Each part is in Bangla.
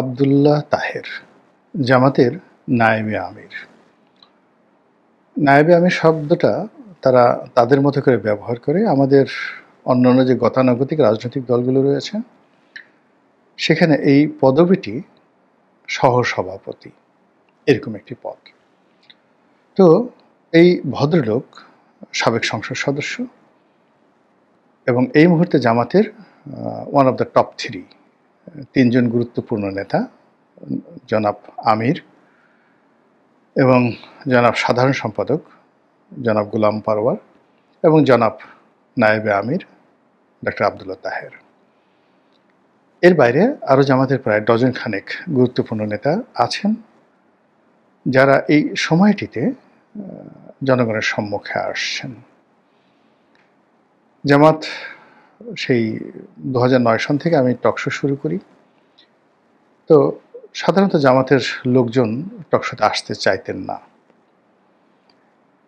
আব্দুল্লাহ তাহের জামাতের নায়েবে আমির। নায়েবে আমির শব্দটা তারা তাদের মতো করে ব্যবহার করে। আমাদের অন্যান্য যে গতানুগতিক রাজনৈতিক দলগুলো রয়েছে সেখানে এই পদবিটি সহসভাপতি, এরকম একটি পদ। তো এই ভদ্রলোক সাবেক সংসদ সদস্য এবং এই মুহূর্তে জামাতের ওয়ান অফ দ্য টপ 3জন গুরুত্বপূর্ণ নেতা, জনাব আমির এবং জনাব সাধারণ সম্পাদক জনাব গোলাম পারওয়ার এবং জনাব নায়েবে আমির ডক্টর আব্দুল্লাহ তাহের। এর বাইরে আরও জামাতের প্রায় ডজন খানেক গুরুত্বপূর্ণ নেতা আছেন যারা এই সময়টিতে জনগণের সম্মুখে আসছেন। জামাত সেই 2009 সন থেকে আমি টকশো শুরু করি। তো সাধারণত জামাতের লোকজন টকশোতে আসতে চাইতেন না।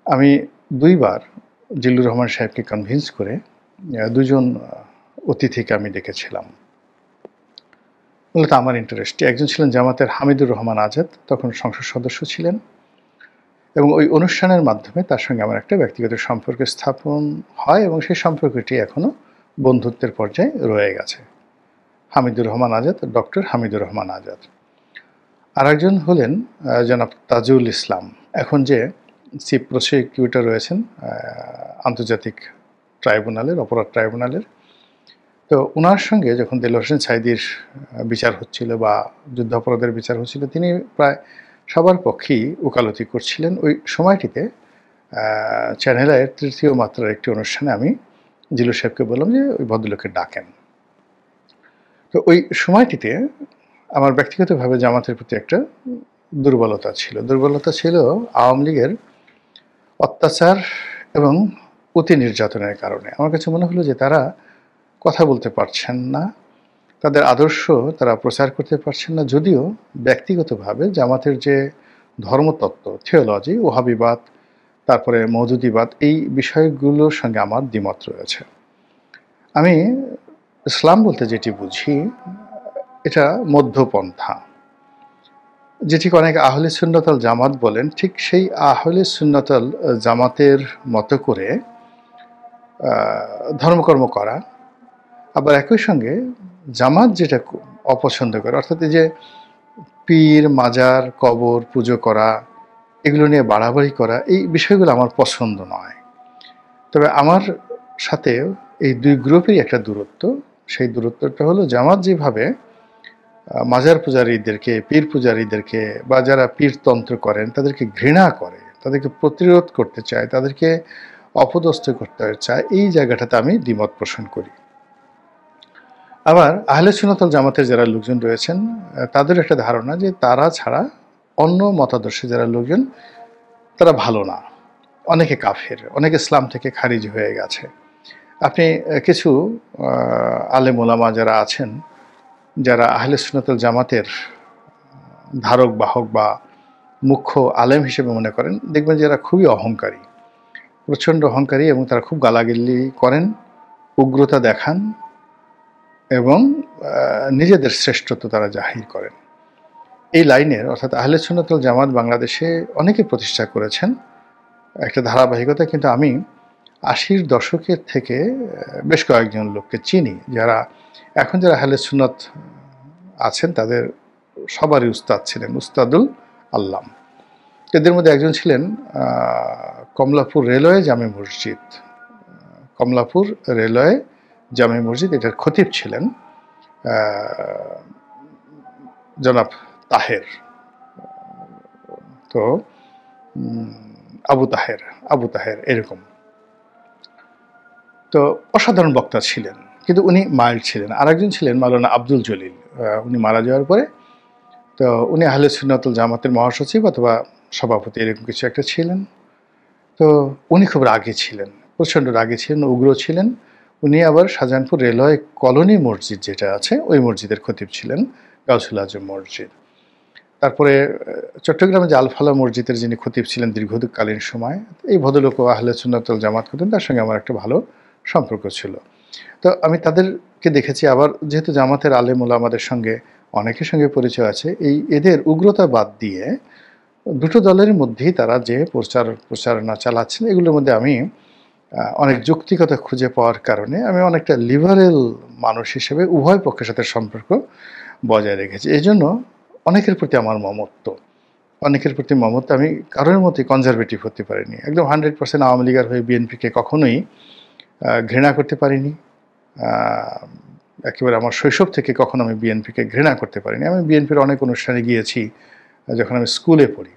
আমি 2বার জিল্লুর রহমান সাহেবকে কনভিন্স করে 2জন অতিথিকে আমি ডেকেছিলাম। মূলত আমার ইন্টারেস্টে একজন ছিলেন জামাতের হামিদুর রহমান আজাদ, তখন সংসদ সদস্য ছিলেন, এবং ওই অনুষ্ঠানের মাধ্যমে তার সঙ্গে আমার একটা ব্যক্তিগত সম্পর্ক স্থাপন হয় এবং সেই সম্পর্কটি এখনও বন্ধুত্বের পর্যায়ে রয়ে গেছে। হামিদুর রহমান আজাদ, ডক্টর হামিদুর রহমান আজাদ। আর একজন হলেন জনাব তাজুল ইসলাম, এখন যে চিফ প্রসিকিউটর রয়েছেন আন্তর্জাতিক ট্রাইব্যুনালের, অপরাধ ট্রাইব্যুনালের। তো ওনার সঙ্গে যখন দেলোয়ার হোসেন সাঈদীর বিচার হচ্ছিল বা যুদ্ধাপরাধের বিচার হচ্ছিল, তিনি প্রায় সবার পক্ষেই ওকালতি করছিলেন। ওই সময়টিতে চ্যানেল আইয়ের 3য় মাত্রার একটি অনুষ্ঠানে আমি জিল্লুর সাহেবকে বললাম যে ওই ভদ্রলোককে ডাকেন। তো ওই সময়টিতে আমার ব্যক্তিগতভাবে জামাতের প্রতি একটা দুর্বলতা ছিল আওয়ামী লীগের অত্যাচার এবং অতি নির্যাতনের কারণে। আমার কাছে মনে হলো যে তারা কথা বলতে পারছেন না, তাদের আদর্শ তারা প্রচার করতে পারছেন না। যদিও ব্যক্তিগতভাবে জামাতের যে ধর্মতত্ত্ব, থিওলজি, ওহাবিবাদ, তারপরে মওদুদিবাদ, এই বিষয়গুলোর সঙ্গে আমার দ্বিমত রয়েছে। আমি ইসলাম বলতে যেটি বুঝি এটা মধ্যপন্থা, যেটিকে অনেক আহলে সুন্নাত ওয়াল জামাত বলেন। ঠিক সেই আহলে সুন্নাত ওয়াল জামাতের মতো করে ধর্মকর্ম করা, আবার একই সঙ্গে জামাত যেটা অপছন্দ করে, অর্থাৎ এই যে পীর, মাজার, কবর পুজো করা, এগুলো নিয়ে বাড়াবাড়ি করা, এই বিষয়গুলো আমার পছন্দ নয়। তবে আমার সাথে এই 2 গ্রুপেরই একটা দূরত্ব। সেই দূরত্বটা হলো জামাত যেভাবে মাজার পূজারীদেরকে, পীর পূজারীদেরকে বা যারা পীরতন্ত্র করেন তাদেরকে ঘৃণা করে, তাদেরকে প্রতিরোধ করতে চায়, তাদেরকে অপদস্থ করতে চায়, এই জায়গাটাতে আমি দ্বিমত পোষণ করি। আবার আহলে সুন্নাত ওয়াল জামাতের যারা লোকজন রয়েছেন তাদের একটা ধারণা যে তারা ছাড়া অন্য মতাদর্শে যারা লোকজন তারা ভালো না, অনেকে কাফের, অনেকে ইসলাম থেকে খারিজ হয়ে গেছে। আপনি কিছু আলেম ওলামা যারা আছেন, যারা আহলে সুন্নাত ওয়াল জামাতের ধারক বাহক বা মুখ্য আলেম হিসেবে মনে করেন, দেখবেন যে এরা খুবই অহংকারী, প্রচণ্ড অহংকারী, এবং তারা খুব গালাগালি করেন, উগ্রতা দেখান এবং নিজেদের শ্রেষ্ঠত্ব তারা জাহির করেন। এই লাইনের, অর্থাৎ আহলে সুন্নাত ওয়াল জামাত বাংলাদেশে অনেকে প্রতিষ্ঠা করেছেন একটা ধারাবাহিকতা, কিন্তু আমি 80-র দশকের থেকে বেশ কয়েকজন লোককে চিনি যারা এখন যারা আহলে সুন্নাত আছেন, তাদের সবারই উস্তাদ ছিলেন, উস্তাদুল আল্লাম। এদের মধ্যে একজন ছিলেন কমলাপুর রেলওয়ে জামে মসজিদ, কমলাপুর রেলওয়ে জামে মসজিদ, এটার খতিব ছিলেন জনাব তাহের। তো আবু তাহের এরকম। তো অসাধারণ বক্তা ছিলেন, কিন্তু উনি মাইল্ড ছিলেন। আরেকজন ছিলেন মাওলানা আব্দুল জলিল, উনি মারা যাওয়ার পরে। তো উনি আহলে সুন্নাত ওয়াল জামাতের মহাসচিব অথবা সভাপতি, এরকম কিছু একটা ছিলেন। তো উনি খুব রাগী ছিলেন, প্রচণ্ড রাগী ছিলেন, উগ্র ছিলেন। উনি আবার শাহজাহানপুর রেলওয়ে কলোনি মসজিদ যেটা আছে, ওই মসজিদের খতিব ছিলেন, গাউসুল আজম মসজিদ। তারপরে চট্টগ্রামে যে আল-ফালাহ মসজিদের যিনি খতিব ছিলেন দীর্ঘকালীন সময়, এই ভদ্রলোকও আহলে সুন্নাত ওয়াল জামাত করতেন, তার সঙ্গে আমার একটা ভালো সম্পর্ক ছিল। তো আমি তাদেরকে দেখেছি। আবার যেহেতু জামাতের আলেম ওলামাদের সঙ্গে অনেকের সঙ্গে পরিচয় আছে। এদের উগ্রতা বাদ দিয়ে দুটো দলের মধ্যেই তারা যে প্রচারণা চালাচ্ছেন, এগুলোর মধ্যে আমি অনেক যৌক্তিকতা খুঁজে পাওয়ার কারণে আমি অনেকটা লিবারেল মানুষ হিসেবে উভয় পক্ষের সাথে সম্পর্ক বজায় রেখেছি। এজন্য অনেকের প্রতি আমার মমত্ব, অনেকের প্রতি মমত্ব। আমি কারোর মতোই কনজারভেটিভ হতে পারিনি। একদম 100% আওয়ামী লীগের হয়ে বিএনপিকে কখনোই ঘৃণা করতে পারিনি। একেবারে আমার শৈশব থেকে কখনো আমি বিএনপিকে ঘৃণা করতে পারিনি। আমি বিএনপির অনেক অনুষ্ঠানে গিয়েছি যখন আমি স্কুলে পড়ি।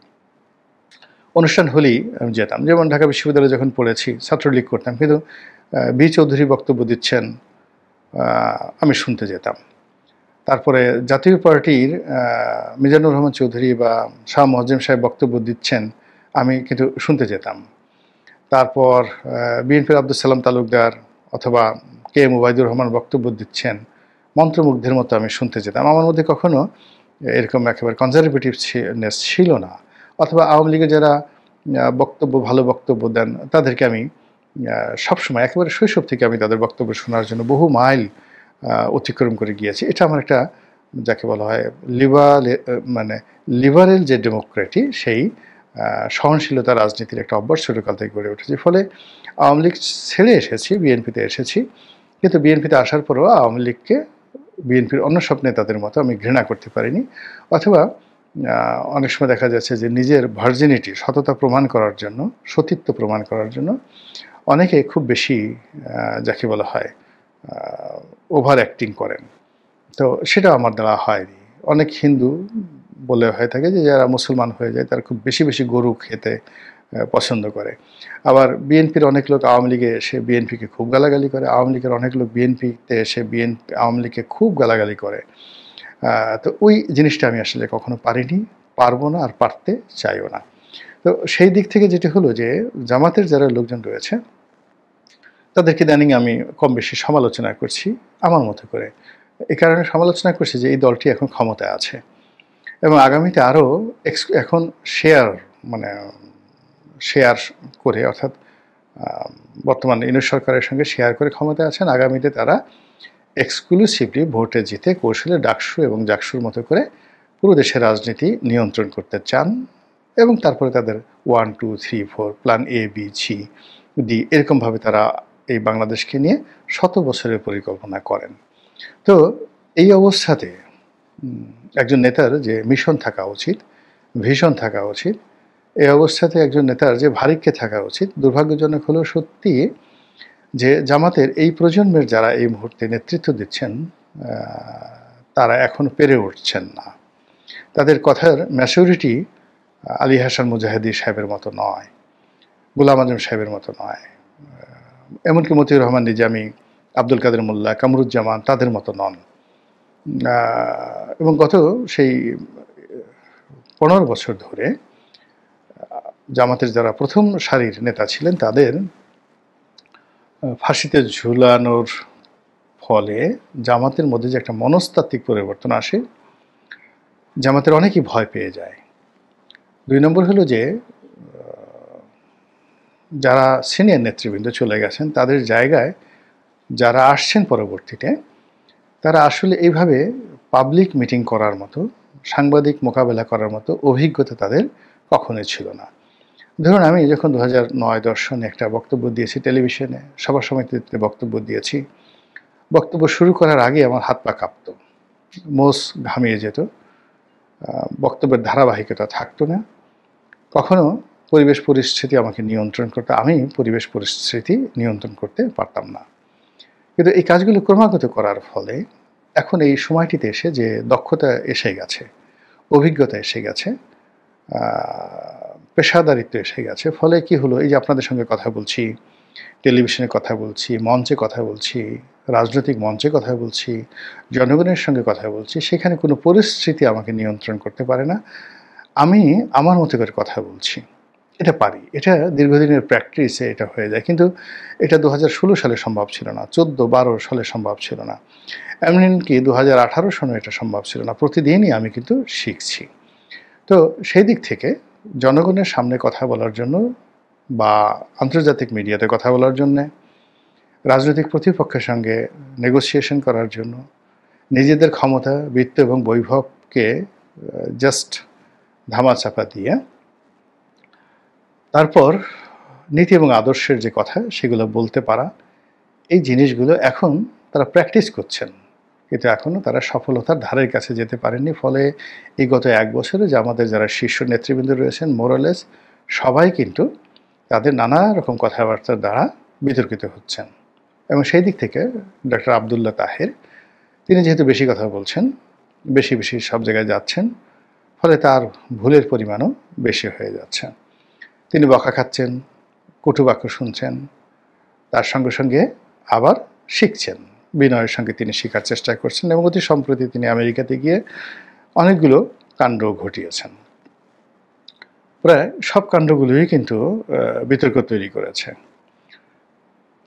অনুষ্ঠান হলেই আমি যেতাম। যেমন ঢাকা বিশ্ববিদ্যালয়ে যখন পড়েছি, ছাত্রলীগ করতাম, কিন্তু বি চৌধুরী বক্তব্য দিচ্ছেন, আমি শুনতে যেতাম। তারপরে জাতীয় পার্টির মিজানুর রহমান চৌধুরী বা শাহ মোয়াজ্জেম সাহেব বক্তব্য দিচ্ছেন, আমি কিন্তু শুনতে যেতাম। তারপর বিএনপির আব্দুল সালাম তালুকদার অথবা কে এম ওবায়দুর রহমান বক্তব্য দিচ্ছেন, মন্ত্রমুগ্ধের মতো আমি শুনতে যেতাম। আমার মধ্যে কখনো এরকম একেবারে কনজারভেটিভনেস ছিল না। অথবা আওয়ামী লীগের যারা ভালো বক্তব্য দেন, তাদেরকে আমি সবসময় একেবারে শৈশব থেকে আমি তাদের বক্তব্য শোনার জন্য বহু মাইল অতিক্রম করে গিয়েছি। এটা আমার একটা, যাকে বলা হয় লিবারেল যে ডেমোক্রেটি, সেই সহনশীলতা রাজনীতির একটা অভ্যাস ছোটকাল থেকে গড়ে উঠেছে। ফলে আওয়ামী লীগ ছেড়ে এসেছি, বিএনপিতে এসেছি, কিন্তু বিএনপিতে আসার পরেও আওয়ামী লীগকে বিএনপির অন্য সব নেতাদের মতো আমি ঘৃণা করতে পারিনি। অথবা অনেক সময় দেখা যাচ্ছে যে নিজের ভার্জিনিটি, সততা প্রমাণ করার জন্য, সতীত্ব প্রমাণ করার জন্য অনেকে খুব বেশি যাকে বলা হয় ওভার অ্যাক্টিং করেন। তো সেটা আমার দ্বারা হয়নি। অনেক হিন্দু বলে হয়ে থাকে যে যারা মুসলমান হয়ে যায় তারা খুব বেশি বেশি গরু খেতে পছন্দ করে। আবার বিএনপির অনেক লোক আওয়ামী লীগে এসে বিএনপিকে খুব গালাগালি করে, আওয়ামী লীগের অনেক লোক বিএনপিতে এসে আওয়ামী লীগকে খুব গালাগালি করে। তো ওই জিনিসটা আমি আসলে কখনো পারিনি, পারবো না, আর পারতে চাইও না। তো সেই দিক থেকে যেটা হলো যে জামাতের যারা লোকজন রয়েছে তাদেরকে ইদানিং আমি কম বেশি সমালোচনা করছি আমার মতো করে। এই কারণে সমালোচনা করছি যে এই দলটি এখন ক্ষমতায় আছে এবং আগামীতে আরও এখন শেয়ার করে, অর্থাৎ বর্তমান ইউনিট সরকারের সঙ্গে শেয়ার করে ক্ষমতায় আছেন। আগামীতে তারা এক্সক্লুসিভলি ভোটে জিতে কৌশলে ডাকসু এবং জাকসুর মতো করে পুরো দেশের রাজনীতি নিয়ন্ত্রণ করতে চান এবং তারপরে তাদের 1, 2, 3, 4 plan A, B, C, D এরকমভাবে তারা এই বাংলাদেশকে নিয়ে 100 বছরের পরিকল্পনা করেন। তো এই অবস্থাতে একজন নেতার যে মিশন থাকা উচিত, ভিশন থাকা উচিত, এই অবস্থাতে একজন নেতার যে ভারিক্যে থাকা উচিত, দুর্ভাগ্যজনক হলেও সত্যি যে জামাতের এই প্রজন্মের যারা এই মুহূর্তে নেতৃত্ব দিচ্ছেন তারা এখন পেরে উঠছেন না। তাদের কথার ম্যাচুরিটি আলী হাসান মুজাহিদি সাহেবের মতো নয়, গোলাম আজম সাহেবের মতো নয়, এমনকি মতিউর রহমান নিজামী, আব্দুল কাদের মোল্লা, কামরুজ্জামান তাদের মতো নন। এবং গত সেই 15 বছর ধরে জামাতের যারা প্রথম সারির নেতা ছিলেন তাদের ফাঁসিতে ঝুলানোর ফলে জামাতের মধ্যে যে একটা মনস্তাত্ত্বিক পরিবর্তন আসে, জামাতের অনেকেই ভয় পেয়ে যায়। 2 নম্বর হলো যে যারা সিনিয়র নেতৃবৃন্দ চলে গেছেন তাদের জায়গায় যারা আসছেন পরবর্তীতে, তারা আসলে এইভাবে পাবলিক মিটিং করার মতো, সাংবাদিক মোকাবেলা করার মতো অভিজ্ঞতা তাদের কখনোই ছিল না। ধরুন আমি যখন 2009-10 সনে একটা বক্তব্য দিয়েছি টেলিভিশনে, সভা সমিতিতে বক্তব্য দিয়েছি, বক্তব্য শুরু করার আগে আমার হাত পা কাঁপত, মোষ ঘামিয়ে যেত, বক্তব্যের ধারাবাহিকতা থাকতো না। কখনো পরিবেশ পরিস্থিতি আমাকে নিয়ন্ত্রণ করতে, আমি পরিবেশ পরিস্থিতি নিয়ন্ত্রণ করতে পারতাম না। কিন্তু এই কাজগুলো ক্রমাগত করার ফলে এখন এই সময়টিতে এসে যে দক্ষতা এসে গেছে, অভিজ্ঞতা এসে গেছে, পেশাদারিত্ব এসে গেছে, ফলে কি হলো, এই যে আপনাদের সঙ্গে কথা বলছি, টেলিভিশনে কথা বলছি, মঞ্চে কথা বলছি, রাজনৈতিক মঞ্চে কথা বলছি, জনগণের সঙ্গে কথা বলছি, সেখানে কোনো পরিস্থিতি আমাকে নিয়ন্ত্রণ করতে পারে না। আমি আমার মতো করে কথা বলছি, এটা পারি, এটা দীর্ঘদিনের প্র্যাকটিসে এটা হয়ে যায়। কিন্তু এটা 2016 সালে সম্ভব ছিল না, 14-12 সালে সম্ভব ছিল না, এমনকি 2018 সনে এটা সম্ভব ছিল না। প্রতিদিনই আমি কিন্তু শিখছি। তো সেই দিক থেকে জনগণের সামনে কথা বলার জন্য বা আন্তর্জাতিক মিডিয়াতে কথা বলার জন্যে, রাজনৈতিক প্রতিপক্ষের সঙ্গে নেগোসিয়েশন করার জন্য নিজেদের ক্ষমতা, বৃত্ত এবং বৈভবকে জাস্ট ধামাচাপা দিয়ে তারপর নীতি এবং আদর্শের যে কথা সেগুলো বলতে পারা, এই জিনিসগুলো এখন তারা প্র্যাকটিস করছেন, কিন্তু এখনও তারা সফলতার ধারের কাছে যেতে পারেননি। ফলে এই গত 1 বছরে যে আমাদের যারা শীর্ষ নেতৃবৃন্দ রয়েছেন মোরালেস সবাই কিন্তু তাদের নানা রকম কথাবার্তার দ্বারা বিতর্কিত হচ্ছেন। এবং সেই দিক থেকে ডক্টর আবদুল্লাহ তাহের তিনি যেহেতু বেশি কথা বলছেন, বেশি বেশি সব জায়গায় যাচ্ছেন, ফলে তার ভুলের পরিমাণও বেশি হয়ে যাচ্ছে। তিনি বকা খাচ্ছেন, কটুবাক্য শুনছেন, তার সঙ্গে সঙ্গে আবার শিখছেন, বিনয়ের সঙ্গে তিনি শেখার চেষ্টা করছেন এবং অতি সম্প্রতি তিনি আমেরিকাতে গিয়ে অনেকগুলো কাণ্ড ঘটিয়েছেন। প্রায় সব কাণ্ডগুলোই কিন্তু বিতর্ক তৈরি করেছে।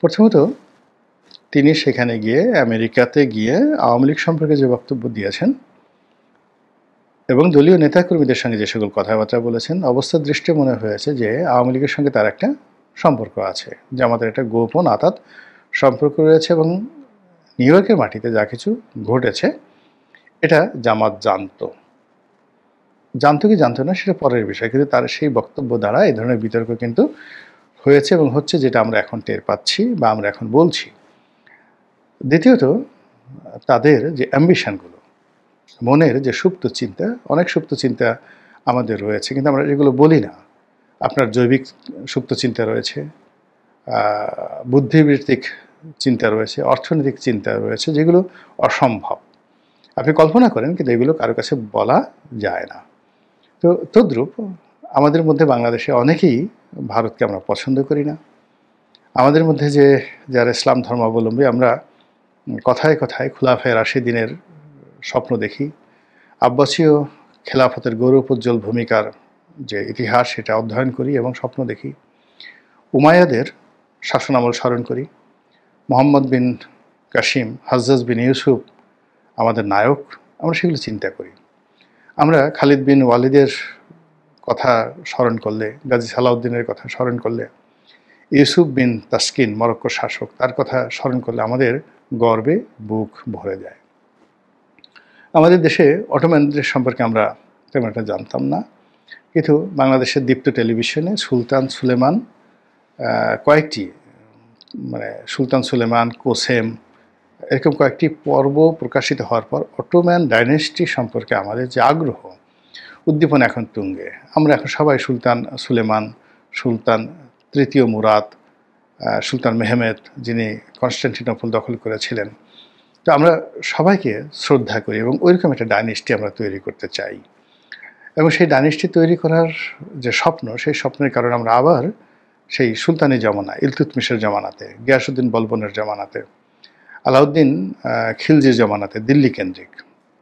প্রথমত তিনি সেখানে গিয়ে আমেরিকাতে গিয়ে আওয়ামী লীগ সম্পর্কে যে বক্তব্য দিয়েছেন এবং দলীয় নেতাকর্মীদের সঙ্গে যে সকল কথাবার্তা বলেছেন, অবস্থার দৃষ্টে মনে হয়েছে যে আওয়ামী লীগের সঙ্গে তার একটা সম্পর্ক আছে, যে আমাদের একটা গোপন আতাত সম্পর্ক রয়েছে এবং নিউ ইয়র্কের মাটিতে যা কিছু ঘটেছে এটা জামাত জানতো কি জানতো না সেটা পরের বিষয়, কিন্তু তার সেই বক্তব্য দ্বারা এই ধরনের বিতর্ক কিন্তু হয়েছে এবং হচ্ছে, যেটা আমরা এখন টের পাচ্ছি বা আমরা এখন বলছি। দ্বিতীয়ত তাদের যে অ্যাম্বিশনগুলো, মনের যে সুপ্ত চিন্তা, অনেক সুপ্ত চিন্তা আমাদের রয়েছে কিন্তু আমরা এগুলো বলি না। আপনার জৈবিক সুপ্ত চিন্তা রয়েছে, বুদ্ধিবৃত্তিক চিন্তা রয়েছে, অর্থনৈতিক চিন্তা রয়েছে, যেগুলো অসম্ভব আপনি কল্পনা করেন কিন্তু এগুলো কারো কাছে বলা যায় না। তো তদ্রূপ আমাদের মধ্যে বাংলাদেশে অনেকেই ভারতকে আমরা পছন্দ করি না। আমাদের মধ্যে যে যারা ইসলাম ধর্মাবলম্বী, আমরা কথায় কথায় খুলাফায়ে রাশিদিনের স্বপ্ন দেখি, আব্বাসীয় খেলাফতের গৌরবোজ্জ্বল ভূমিকার যে ইতিহাস সেটা অধ্যয়ন করি এবং স্বপ্ন দেখি, উমাইয়াদের শাসনামল স্মরণ করি, মোহাম্মদ বিন কাসিম, হাজ্জাজ বিন ইউসুফ আমাদের নায়ক, আমরা সেগুলো চিন্তা করি। আমরা খালিদ বিন ওয়ালিদের কথা স্মরণ করলে, গাজী সালাউদ্দিনের কথা স্মরণ করলে, ইউসুফ বিন তাসকিন মরক্কোর শাসক, তার কথা স্মরণ করলে আমাদের গর্বে বুক ভরে যায়। আমাদের দেশে অটোম্যানদের সম্পর্কে আমরা তেমন একটা জানতাম না, কিন্তু বাংলাদেশের দীপ্ত টেলিভিশনে সুলতান সুলেমান কয়েকটি সুলতান সুলেমান, কোসেম এরকম কয়েকটি পর্ব প্রকাশিত হওয়ার পর অটোম্যান ডাইনেস্টি সম্পর্কে আমাদের যে আগ্রহ, উদ্দীপনা এখন তুঙ্গে। আমরা এখন সবাই সুলতান সুলেমান, সুলতান তৃতীয় মুরাদ, সুলতান মেহমেদ যিনি কনস্টান্টিনোপল দখল করেছিলেন, তো আমরা সবাইকে শ্রদ্ধা করি এবং ওইরকম একটা ডাইনেস্টি আমরা তৈরি করতে চাই। এবং সেই ডাইনেস্টি তৈরি করার যে স্বপ্ন, সেই স্বপ্নের কারণে আমরা আবার সেই সুলতানি জমানা, ইলতুৎমিশের জমানাতে, গিয়াসউদ্দিন বলবনের জমানাতে, আলাউদ্দিন খিলজির জমানাতে, দিল্লি কেন্দ্রিক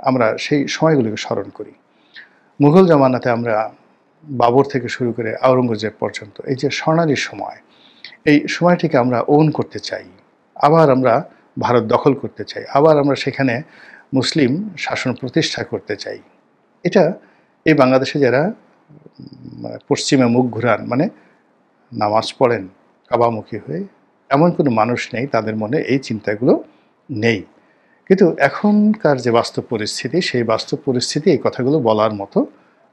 আমরা সেই সময়গুলিকে স্মরণ করি। মুঘল জমানাতে আমরা বাবর থেকে শুরু করে আওরঙ্গজেব পর্যন্ত এই যে স্বর্ণালী সময়, এই সময়টিকে আমরা ওন করতে চাই। আবার আমরা ভারত দখল করতে চাই, আবার আমরা সেখানে মুসলিম শাসন প্রতিষ্ঠা করতে চাই। এটা এই বাংলাদেশে যারা পশ্চিমে মুখ ঘুরান, নামাজ পড়েন কাবামুখী হয়ে, এমন কোনো মানুষ নেই তাদের মনে এই চিন্তাগুলো নেই। কিন্তু এখনকার যে বাস্তব পরিস্থিতি, সেই বাস্তব পরিস্থিতি এই কথাগুলো বলার মতো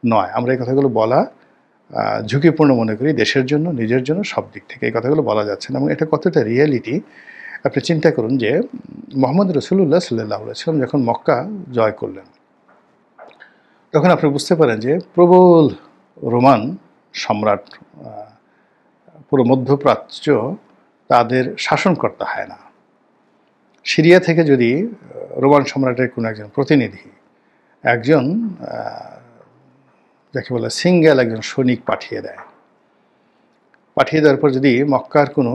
নয়। আমরা এই কথাগুলো বলা ঝুঁকিপূর্ণ মনে করি, দেশের জন্য, নিজের জন্য, সব দিক থেকে এই কথাগুলো বলা যাচ্ছে না। এবং এটা কতটা রিয়েলিটি আপনি চিন্তা করুন যে মুহাম্মদ রাসূলুল্লাহ সাল্লাল্লাহু আলাইহি ওয়াসাল্লাম যখন মক্কা জয় করলেন, তখন আপনি বুঝতে পারেন যে প্রবল রোমান সম্রাট, পুরো মধ্যপ্রাচ্য তাদের শাসনকর্তা হয় না। সিরিয়া থেকে যদি রোমান সম্রাটের কোনো একজন প্রতিনিধি, একজন যাকে বলে সিঙ্গেল একজন সৈনিক পাঠিয়ে দেওয়ার পর যদি মক্কার কোনো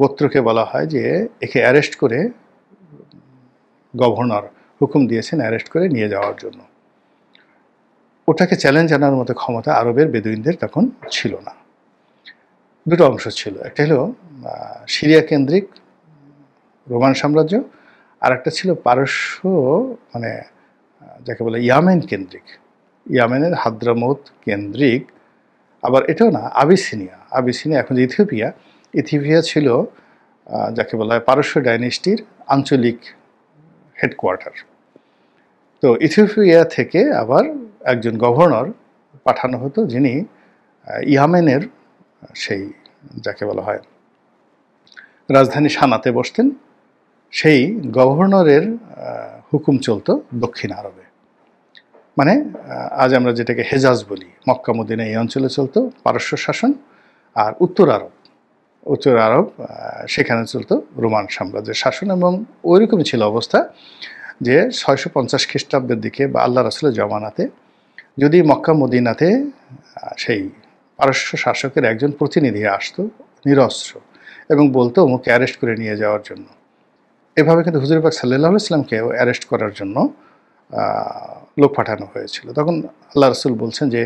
গোত্রকে বলা হয় যে একে অ্যারেস্ট করে, গভর্নর হুকুম দিয়েছেন অ্যারেস্ট করে নিয়ে যাওয়ার জন্য, ওটাকে চ্যালেঞ্জ জানার মতো ক্ষমতা আরবের বেদুইনদের তখন ছিল না। দুটো অংশ ছিল, একটা হলো সিরিয়া কেন্দ্রিক রোমান সাম্রাজ্য, আর একটা ছিল পারস্য, যাকে বলে ইয়ামেন কেন্দ্রিক, ইয়ামেনের হাদ্রামৌত কেন্দ্রিক, আবার এটাও না, আবিসিনিয়া এখন যে ইথিওপিয়া ছিল যাকে বলা হয় পারস্য ডাইনেস্টির আঞ্চলিক হেডকোয়ার্টার। তো ইথিওপিয়া থেকে আবার একজন গভর্নর পাঠানো হতো, যিনি ইয়ামেনের সেই যাকে বলা হয় রাজধানী সানাতে বসতেন। সেই গভর্নরের হুকুম চলতো দক্ষিণ আরবে, মানে আজ আমরা যেটাকে হেজাজ বলি, মক্কা মদিনা এই অঞ্চলে চলতো পারস্য শাসন। আর উত্তর আরব সেখানে চলতো রোমান সাম্রাজ্যের শাসন। এবং ওইরকমই ছিল অবস্থা যে 650 খ্রিস্টাব্দের দিকে বা আল্লাহ রাসূলের জমানাতে যদি মক্কা মদিনাতে সেই পারস্য শাসকের একজন প্রতিনিধি আসতো নিরস্ত্র এবং বলতো ওকে অ্যারেস্ট করে নিয়ে যাওয়ার জন্য, এভাবে কিন্তু হুজুর পাক সাল্লাল্লাহু আলাইহি ওয়াসাল্লামকেও অ্যারেস্ট করার জন্য লোক পাঠানো হয়েছিল। তখন আল্লাহ রাসূল বলছেন যে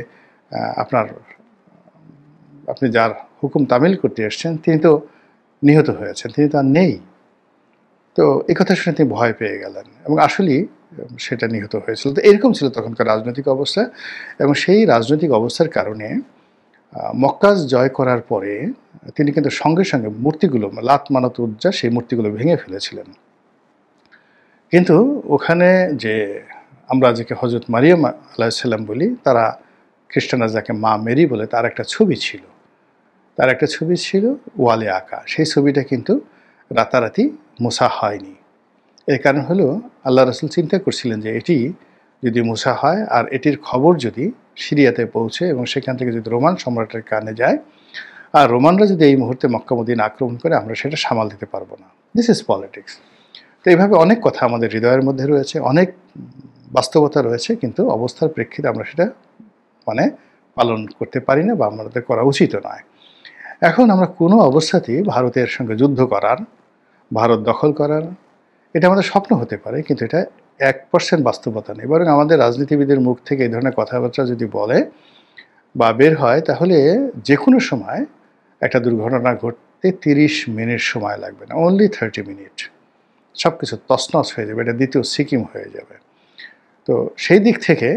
আপনি যার হুকুম তামিল করতে এসেছেন তিনি তো নিহত হয়েছেন, তিনি তো আর নেই। তো এই কথা শুনে তিনি ভয় পেয়ে গেলেন এবং আসলেই সেটা নিহত হয়েছিল। তো এরকম ছিল তখনকার রাজনৈতিক অবস্থা। এবং সেই রাজনৈতিক অবস্থার কারণে মক্কা জয় করার পরে তিনি কিন্তু সঙ্গে সঙ্গে মূর্তিগুলো, লাত মানাত উজ্জা, সেই মূর্তিগুলো ভেঙে ফেলেছিলেন। কিন্তু ওখানে যে আমরা যাকে হযরত মারিয়াম আলাইহিস সালাম বলি, তারা খ্রিস্টানরা যাকে মা মেরি বলে, তার একটা ছবি ছিল ওয়ালে আঁকা। সেই ছবিটা কিন্তু রাতারাতি মুছা হয়নি। এর কারণ হলো আল্লাহ রাসূল চিন্তা করছিলেন যে এটি যদি মুছা হয় আর এটির খবর যদি সিরিয়াতে পৌঁছে এবং সেখান থেকে যদি রোমান সম্রাটের কানে যায়, আর রোমানরা যদি এই মুহূর্তে মক্কা মদিনা আক্রমণ করে, আমরা সেটা সামাল দিতে পারবো না। This is politics. তো এইভাবে অনেক কথা আমাদের হৃদয়ের মধ্যে রয়েছে, অনেক বাস্তবতা রয়েছে, কিন্তু অবস্থার প্রেক্ষিতে আমরা সেটা পালন করতে পারি না বা আমাদের করা উচিতও নয়। এখন আমরা কোনো অবস্থাতেই ভারতের সঙ্গে যুদ্ধ করার, ভারত দখল করার, এটা আমাদের স্বপ্ন হতে পারে, কিন্তু এটা 1% বাস্তবতা নেই। বরং আমাদের রাজনীতিবিদের মুখ থেকে এই ধরনের কথাবার্তা যদি বলে বা বের হয়, তাহলে যে কোনো সময় একটা দুর্ঘটনা ঘটতে 30 মিনিট সময় লাগবে না, অনলি 30 মিনিট, সব কিছু তছনছ হয়ে যাবে, এটা দ্বিতীয় সিকিম হয়ে যাবে। তো সেই দিক থেকে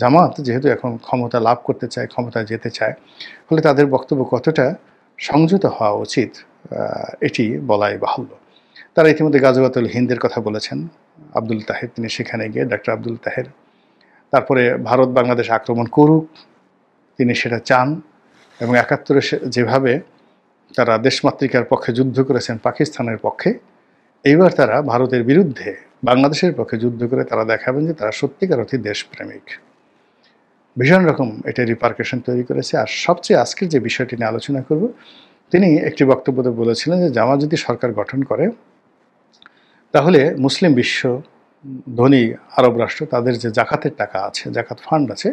জামাত যেহেতু এখন ক্ষমতা লাভ করতে চায়, ক্ষমতায় যেতে চায়, ফলে তাদের বক্তব্য কতটা সংযত হওয়া উচিত এটি বলাই বাহুল্য। তারা ইতিমধ্যে গাজওয়াতুল হিন্দের কথা বলেছেন, আব্দুল তাহের তিনি সেখানে গিয়ে, ডক্টর আব্দুল তাহের। তারপরে ভারত বাংলাদেশ আক্রমণ করুক, তিনি সেটা চান। এবং 71-এ যেভাবে তারা দেশমাতৃকার পক্ষে যুদ্ধ করেছেন পাকিস্তানের পক্ষে, এইবার তারা ভারতের বিরুদ্ধে বাংলাদেশের পক্ষে যুদ্ধ করে তারা দেখাবেন যে তারা সত্যিকার অর্থে দেশপ্রেমিক। ভীষণ রকম এটা রিপারকেশন তৈরি করেছে। আর সবচেয়ে আজকের যে বিষয়টি নিয়ে আলোচনা করব, তিনি একটি বক্তব্যতে বলেছিলেন যে জামাত যদি সরকার গঠন করে, তাহলে মুসলিম বিশ্ব, ধনী আরব রাষ্ট্র, তাদের যে জাকাতের টাকা আছে, জাকাত ফান্ড আছে,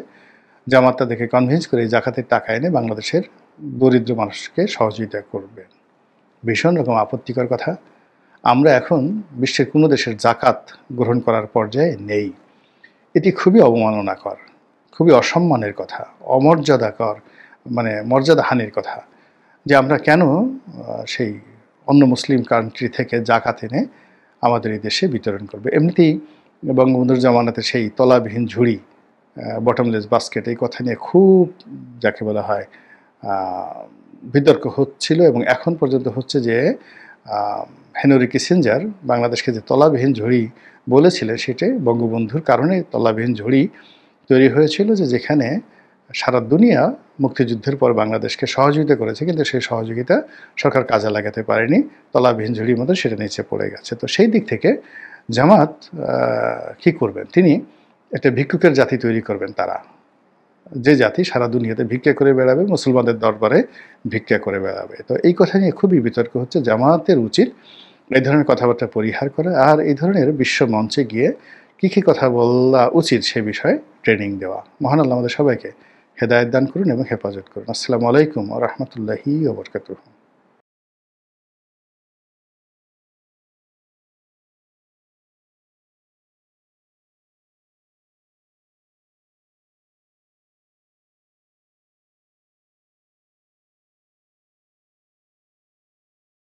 জামাত তাদেরকে কনভিন্স করে এই জাকাতের টাকা এনে বাংলাদেশের দরিদ্র মানুষকে সহযোগিতা করবে। ভীষণ রকম আপত্তিকর কথা। আমরা এখন বিশ্বের কোনো দেশের জাকাত গ্রহণ করার পর্যায়ে নেই। এটি খুবই অবমাননাকর, খুবই অসম্মানের কথা, অমর্যাদাকর, মর্যাদাহানির কথা, যে আমরা কেন সেই অন্য মুসলিম কান্ট্রি থেকে জাকাত এনে আমাদের এই দেশে বিতরণ করবে। এমনিতেই বঙ্গবন্ধুর জামানাতে সেই তলাবিহীন ঝুড়ি, বটমলেস বাস্কেট, এই কথা নিয়ে খুব যাকে বলা হয় বিতর্ক হচ্ছিল এবং এখন পর্যন্ত হচ্ছে যে হেনরি কিসিঞ্জার বাংলাদেশকে যে তলাবিহীন ঝুড়ি বলেছিলেন, সেটাই বঙ্গবন্ধুর কারণে তলাবিহীন ঝুড়ি তৈরি হয়েছিল, যে যেখানে সারা দুনিয়া মুক্তিযুদ্ধের পর বাংলাদেশকে সহযোগিতা করেছে, কিন্তু সেই সহযোগিতা সরকার কাজে লাগাতে পারেনি, তলাবিহীন ঝুড়ির মতো সেটা নিচে পড়ে গেছে। তো সেই দিক থেকে জামাত কী করবেন, তিনি একটা ভিক্ষুকের জাতি তৈরি করবেন। তারা যে জাতি সারা দুনিয়াতে ভিক্ষা করে বেড়াবে, মুসলমানদের দরবারে ভিক্ষা করে বেড়াবে। তো এই কথা নিয়ে খুবই বিতর্ক হচ্ছে। জামাতের উচিত এই ধরনের কথাবার্তা পরিহার করা, আর এই ধরনের বিশ্ব মঞ্চে গিয়ে কী কথা বলা উচিত সে বিষয়ে ট্রেনিং দেওয়া। মহান আল্লাহ আমাদের সবাইকে হেদায়েত দান করুন এবং হেফাজত করুন। আসসালামু আলাইকুম ওয়া রাহমাতুল্লাহি ওয়া বারাকাতুহু।